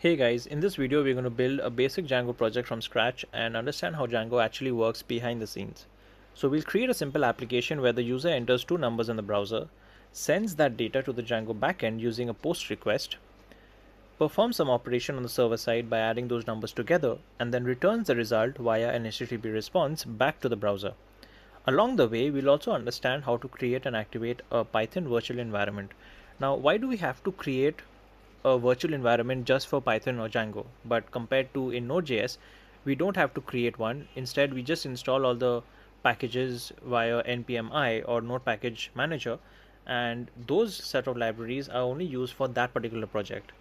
Hey guys, in this video we're going to build a basic Django project from scratch and understand how Django actually works behind the scenes. So we'll create a simple application where the user enters two numbers in the browser, sends that data to the Django backend using a post request, performs some operation on the server side by adding those numbers together, and then returns the result via an HTTP response back to the browser. Along the way, we'll also understand how to create and activate a Python virtual environment. Now, why do we have to create a virtual environment just for Python or Django? But compared to in Node.js, we don't have to create one. Instead, we just install all the packages via npmi or Node Package Manager, and those set of libraries are only used for that particular project.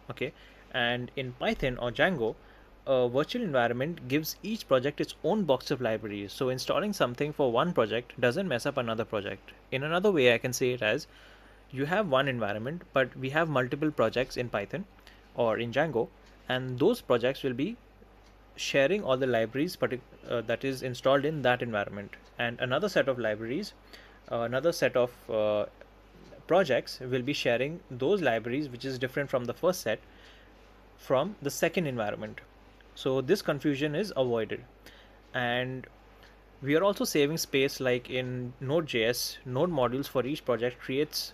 Okay, and in Python or Django, a virtual environment gives each project its own box of libraries, so installing something for one project doesn't mess up another project. In another way, I can say it as you have one environment, but we have multiple projects in Python or in Django, and those projects will be sharing all the libraries that is installed in that environment, and another set of libraries, another set of projects will be sharing those libraries which is different from the first set from the second environment. So this confusion is avoided, and we are also saving space. Like in Node.js, node modules for each project creates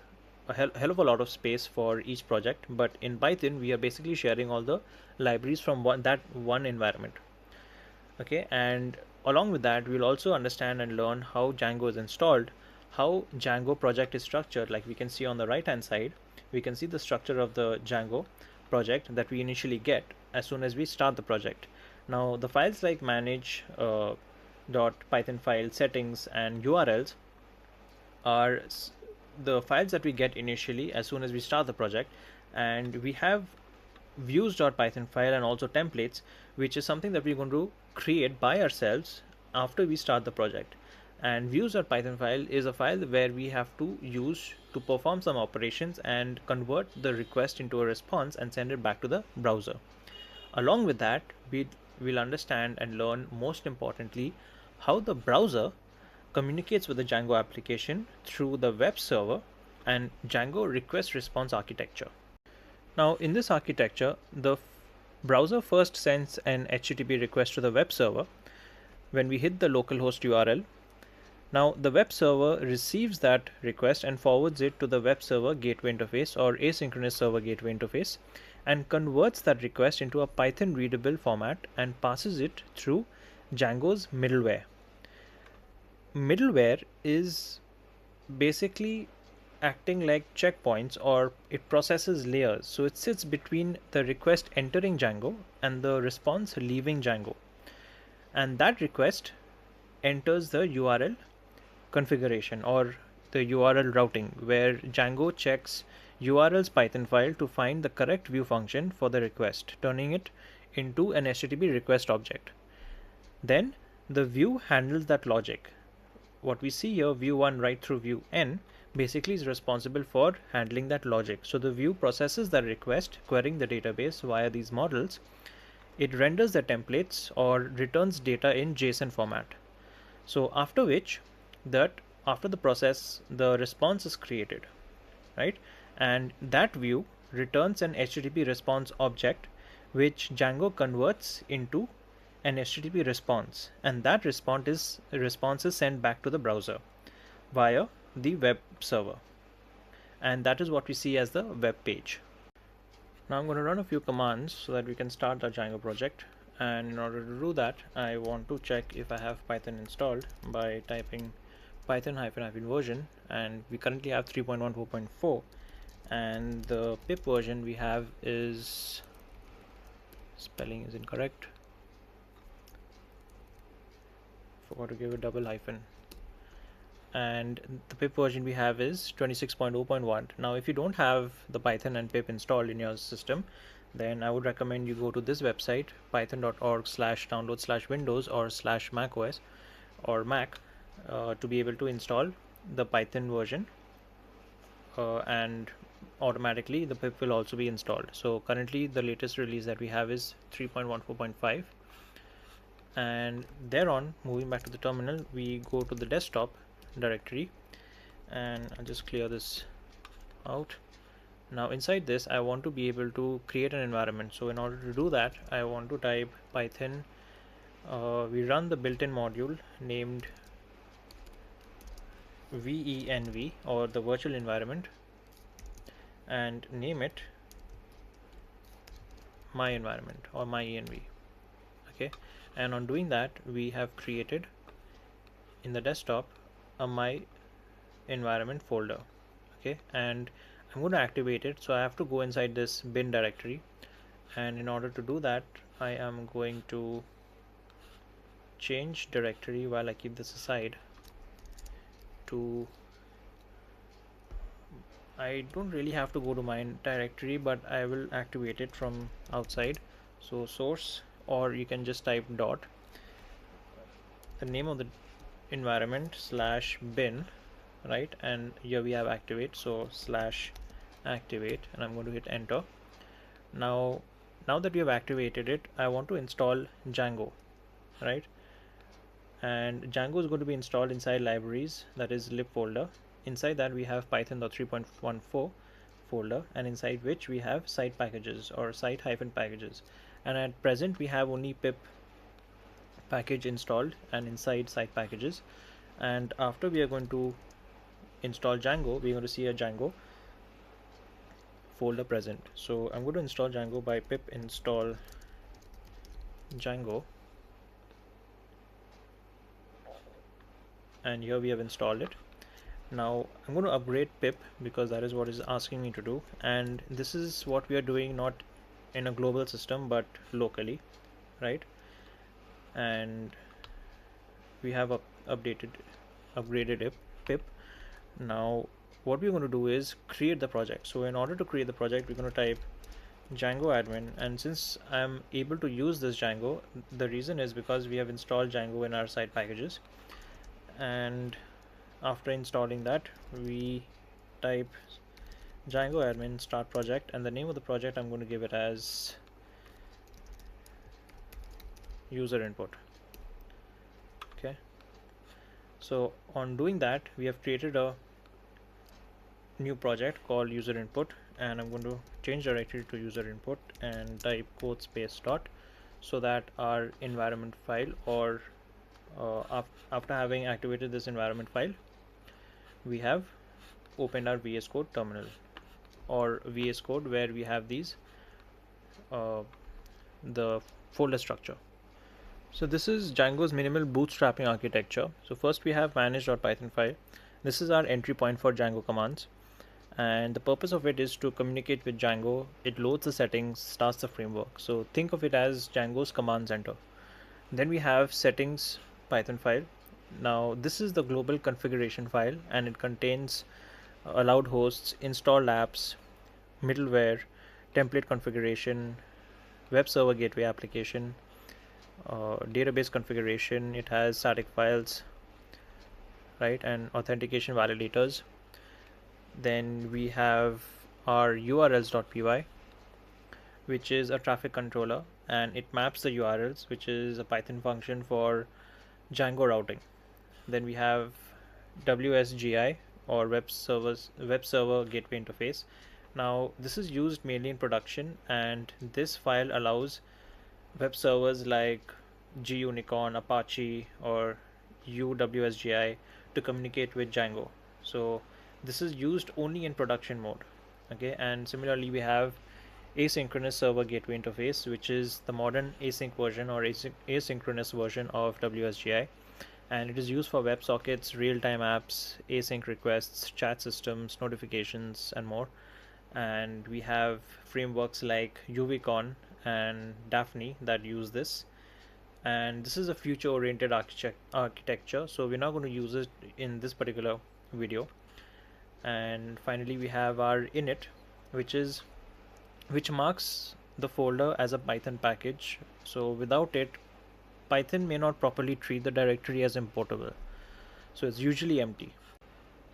a hell of a lot of space for each project, but in Python we are basically sharing all the libraries from that one environment. Okay, and along with that we'll also understand and learn how Django is installed, how Django project is structured. Like we can see on the right hand side, we can see the structure of the Django project that we initially get as soon as we start the project. Now the files like manage dot python file, settings, and urls are the files that we get initially as soon as we start the project, and we have views.py file and also templates, which is something that we're going to create by ourselves after we start the project. And views.py file is a file where we have to use to perform some operations and convert the request into a response and send it back to the browser. Along with that, we will understand and learn, most importantly, how the browser communicates with the Django application through the web server and Django request response architecture. Now in this architecture, the browser first sends an HTTP request to the web server when we hit the localhost URL. Now the web server receives that request and forwards it to the web server gateway interface or asynchronous server gateway interface, and converts that request into a Python readable format and passes it through Django's middleware. Middleware is basically acting like checkpoints, or it processes layers. So it sits between the request entering Django and the response leaving Django, and that request enters the URL configuration or the URL routing, where Django checks URL's Python file to find the correct view function for the request, turning it into an HTTP request object. Then the view handles that logic. What we see here, view 1 right through view n, basically is responsible for handling that logic. So the view processes the request, querying the database via these models. It renders the templates or returns data in JSON format. So after which, after the process, the response is created, right? And that view returns an HTTP response object, which Django converts into an HTTP response, and that response is sent back to the browser via the web server, and that is what we see as the web page. Now I'm going to run a few commands so that we can start the Django project, and in order to do that, I want to check if I have Python installed by typing python -version, and we currently have 3.14.4, and the pip version we have is, spelling is incorrect, forgot to give a double hyphen, and the pip version we have is 26.0.1. Now if you don't have the Python and pip installed in your system, then I would recommend you go to this website, python.org/download/windows or /macOS or Mac, to be able to install the Python version, and automatically the pip will also be installed. So currently the latest release that we have is 3.14.5, and thereon, moving back to the terminal, we go to the desktop directory, and I'll just clear this out, Now inside this I want to be able to create an environment. So in order to do that, I want to type Python. We run the built-in module named venv, or the virtual environment, and name it my environment or my env. Okay, and on doing that we have created in the desktop a my environment folder. Okay, and I'm going to activate it, so I have to go inside this bin directory, and in order to do that I am going to change directory while I keep this aside to, I don't really have to go to my directory, but I will activate it from outside. So source, or you can just type dot the name of the environment slash bin, right? And here we have activate, so slash activate, and I'm going to hit enter. Now that we have activated it, I want to install Django, right? And Django is going to be installed inside libraries, that is lib folder. Inside that we have python.3.14 folder, and inside which we have site packages or site hyphen packages, and at present we have only pip package installed and inside site packages. And after we are going to install Django, we're going to see a Django folder present. So I'm going to install Django by pip install Django, and here we have installed it. Now I'm going to upgrade pip because that is what is asking me to do, and this is what we are doing not in a global system but locally, right? And we have upgraded pip. Now what we're going to do is create the project. So in order to create the project, we're going to type Django admin, and since I'm able to use this Django, the reason is because we have installed Django in our site packages. And after installing that, we type Django admin start project, and the name of the project I'm going to give it as user input. Okay, so on doing that, we have created a new project called user input, and I'm going to change directory to user input and type code space dot, so that our environment file, or after having activated this environment file, we have opened our VS Code terminal or VS Code, where we have these the folder structure. So this is Django's minimal bootstrapping architecture. So first we have manage.py file. This is our entry point for Django commands, and the purpose of it is to communicate with Django. It loads the settings, starts the framework. So think of it as Django's command center. Then we have settings Python file. Now this is the global configuration file, and it contains allowed hosts, installed apps, middleware, template configuration, web server gateway application, database configuration. It has static files, right, and authentication validators. Then we have our urls.py, which is a traffic controller, and it maps the URLs, which is a Python function for Django routing. Then we have WSGI, or web server gateway interface. Now this is used mainly in production, and this file allows web servers like gunicorn, Apache, or UWSGI to communicate with Django. So this is used only in production mode. Okay, and similarly we have asynchronous server gateway interface, which is the modern async version or asynchronous version of WSGI, and it is used for WebSockets, real-time apps, async requests, chat systems, notifications, and more. And we have frameworks like UVCon and Daphne that use this, and this is a future-oriented architecture, so we're not going to use it in this particular video. And finally we have our init, which marks the folder as a Python package. So without it, Python may not properly treat the directory as importable, so it's usually empty.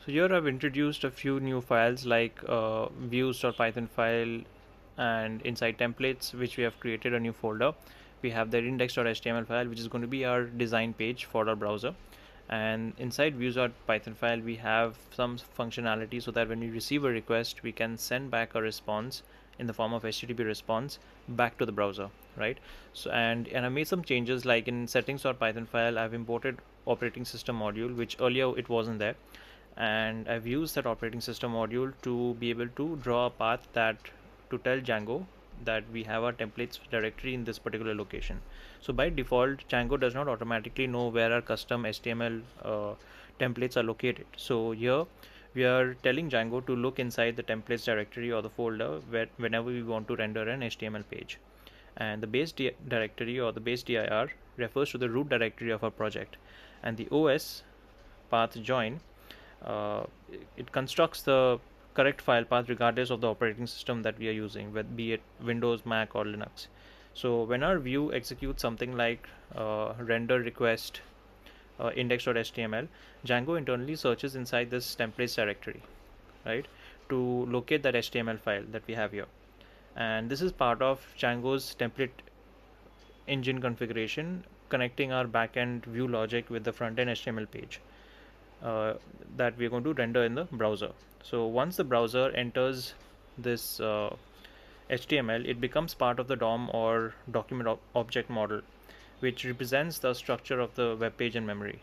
So here I've introduced a few new files like views.py file, and inside templates, which we have created a new folder. We have the index.html file, which is going to be our design page for our browser, and inside views.python file we have some functionality so that when we receive a request we can send back a response in the form of HTTP response back to the browser, right? So and I made some changes, like in settings.python file I've imported operating system module, which earlier it wasn't there, and I've used that operating system module to be able to draw a path that to tell Django that we have our templates directory in this particular location. So by default, Django does not automatically know where our custom HTML templates are located. So here we are telling Django to look inside the templates directory or the folder whenever we want to render an HTML page. And the base directory or the base dir refers to the root directory of our project, and the OS path join, uh, it constructs the correct file path regardless of the operating system that we are using, be it Windows, Mac, or Linux. So when our view executes something like render request index.html, Django internally searches inside this templates directory, right, to locate that HTML file that we have here. And this is part of Django's template engine configuration, connecting our backend view logic with the front end HTML page uh, that we're going to render in the browser. So once the browser enters this HTML, it becomes part of the DOM or document object model, which represents the structure of the web page in memory.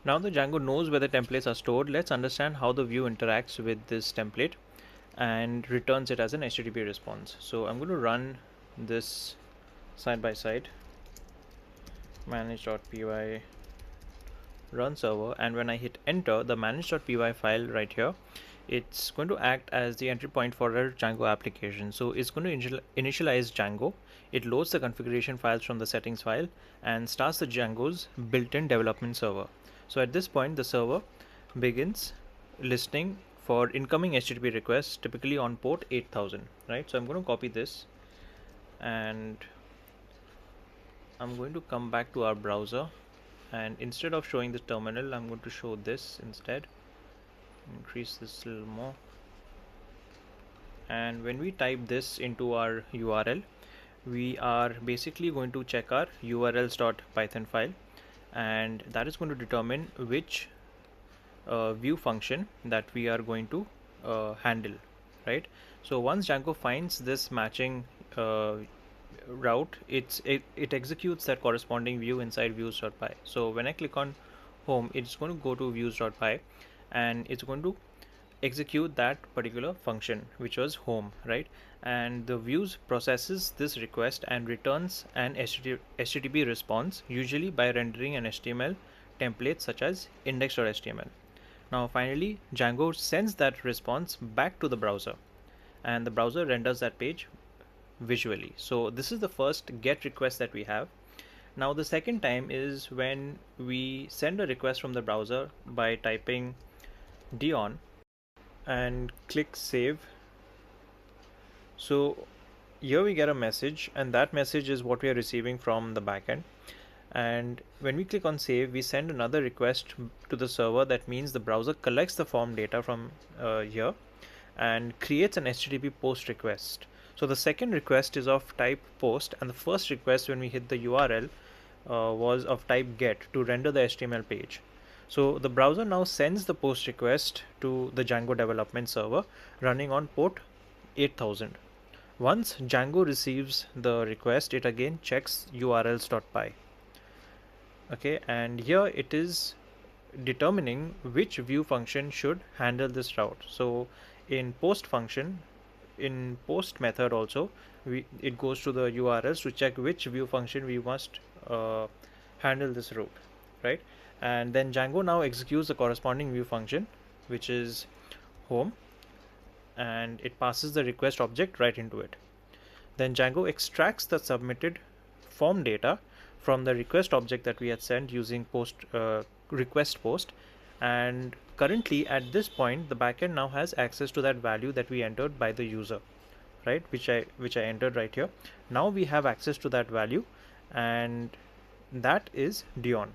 Now the Django knows where the templates are stored. Let's understand how the view interacts with this template and returns it as an HTTP response. So I'm going to run this side by side, manage.py run server, and when I hit enter, the manage.py file right here, it's going to act as the entry point for our Django application. So it's going to initialize Django. It loads the configuration files from the settings file and starts the Django's built-in development server. So at this point, the server begins listening for incoming HTTP requests, typically on port 8000, right? So I'm going to copy this and I'm going to come back to our browser, and instead of showing this terminal, I'm going to show this instead. Increase this a little more, and when we type this into our URL, we are basically going to check our urls.python file, and that is going to determine which view function that we are going to handle, right? So once Django finds this matching route, it executes that corresponding view inside views.py. So when I click on home, it's going to go to views.py and it's going to execute that particular function, which was home, right? And the views processes this request and returns an HTTP response, usually by rendering an HTML template such as index.html. Now finally, Django sends that response back to the browser, and the browser renders that page visually. So this is the first get request that we have. Now the second time is when we send a request from the browser by typing Dion and click save. So here we get a message, and that message is what we are receiving from the backend. And when we click on save, we send another request to the server. That means the browser collects the form data from here and creates an HTTP post request. So the second request is of type post, and the first request when we hit the URL was of type get to render the HTML page. So the browser now sends the post request to the Django development server running on port 8000. Once Django receives the request, it again checks urls.py. Okay, and here it is determining which view function should handle this route. So in post function, in post method also, it goes to the URLs to check which view function we must handle this route, right? And then Django now executes the corresponding view function, which is home, and it passes the request object right into it. Then Django extracts the submitted form data from the request object that we had sent using request post, and currently at this point the backend now has access to that value that we entered by the user, right, which I entered right here. Now we have access to that value, and that is Dion,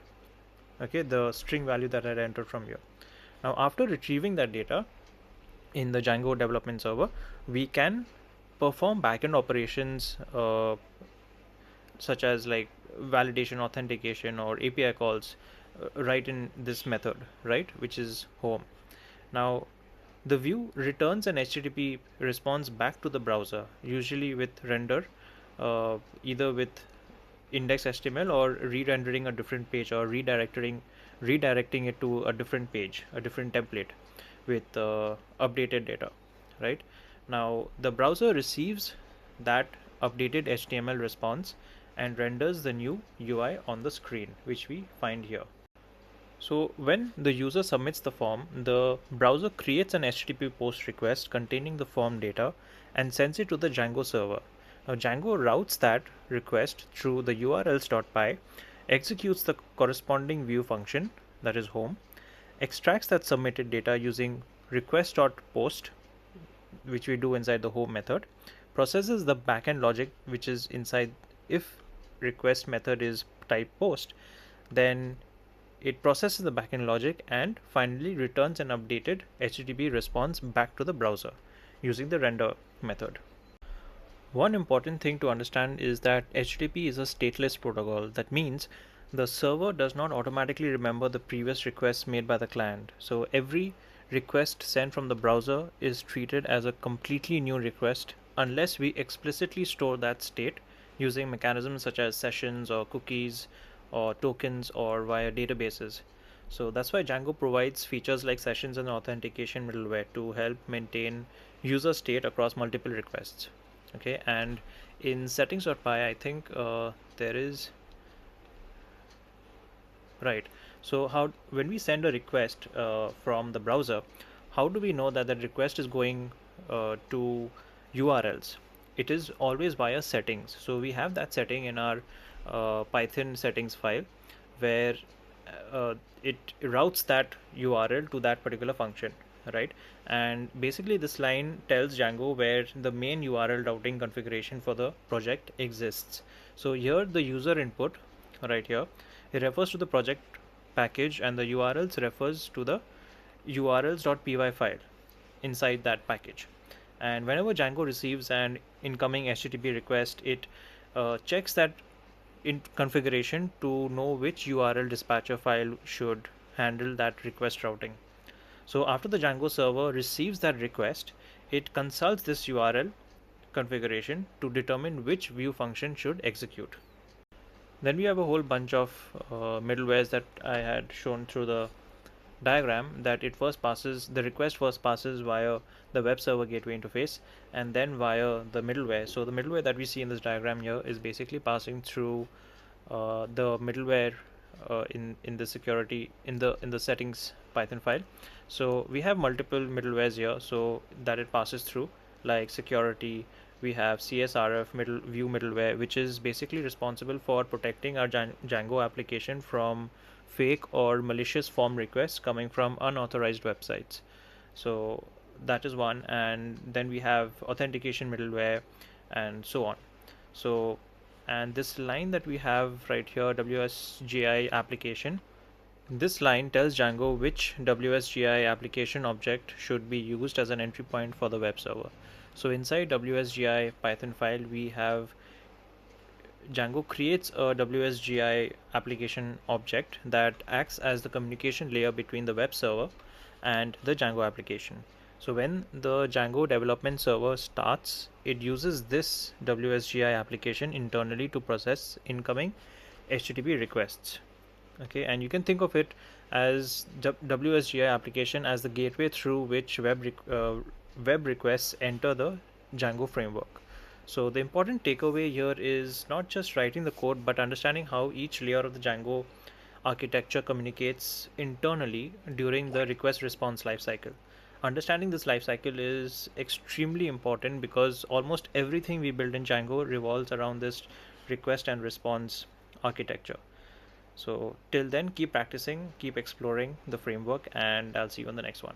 okay, the string value that I entered from here. Now after retrieving that data in the Django development server, we can perform backend operations such as like validation, authentication, or API calls write in this method, right, which is home. Now the view returns an HTTP response back to the browser, usually with render, either with index.html or re-rendering a different page, or redirecting it to a different page, a different template with updated data, right? Now the browser receives that updated HTML response and renders the new UI on the screen, which we find here. So when the user submits the form, the browser creates an HTTP post request containing the form data and sends it to the Django server. Now Django routes that request through the urls.py, executes the corresponding view function, that is home, extracts that submitted data using request.post, which we do inside the home method, processes the backend logic, which is inside. If request method is type post, then it processes the backend logic and finally returns an updated HTTP response back to the browser using the render method. One important thing to understand is that HTTP is a stateless protocol. That means the server does not automatically remember the previous requests made by the client. So every request sent from the browser is treated as a completely new request unless we explicitly store that state using mechanisms such as sessions or cookies or tokens or via databases. So that's why Django provides features like sessions and authentication middleware to help maintain user state across multiple requests. Okay, and in settings.py, I think there is, right. So how, when we send a request from the browser, how do we know that the request is going to URLs? It is always via settings. So we have that setting in our Python settings file where it routes that URL to that particular function, right? And basically this line tells Django where the main URL routing configuration for the project exists. So here the user input, right here, it refers to the project package, and the URLs refers to the urls.py file inside that package. And whenever Django receives an incoming HTTP request, it checks that in configuration to know which URL dispatcher file should handle that request routing. So after the Django server receives that request, it consults this URL configuration to determine which view function should execute. Then we have a whole bunch of middlewares that I had shown through the diagram, that it first passes, the request first passes via the web server gateway interface and then via the middleware. So the middleware that we see in this diagram here is basically passing through the middleware in the security in the settings Python file. So we have multiple middlewares here, so that it passes through, like security. We have CSRF view middleware, which is basically responsible for protecting our Django application from fake or malicious form requests coming from unauthorized websites. So that is one. And then we have authentication middleware and so on. So, and this line that we have right here, WSGI application, this line tells Django which WSGI application object should be used as an entry point for the web server. So inside WSGI Python file, we have Django creates a WSGI application object that acts as the communication layer between the web server and the Django application. So when the Django development server starts, it uses this WSGI application internally to process incoming HTTP requests. Okay, and you can think of it as WSGI application as the gateway through which web requests enter the Django framework. So the important takeaway here is not just writing the code, but understanding how each layer of the Django architecture communicates internally during the request response lifecycle. Understanding this lifecycle is extremely important because almost everything we build in Django revolves around this request and response architecture. So till then, keep practicing, keep exploring the framework, and I'll see you on the next one.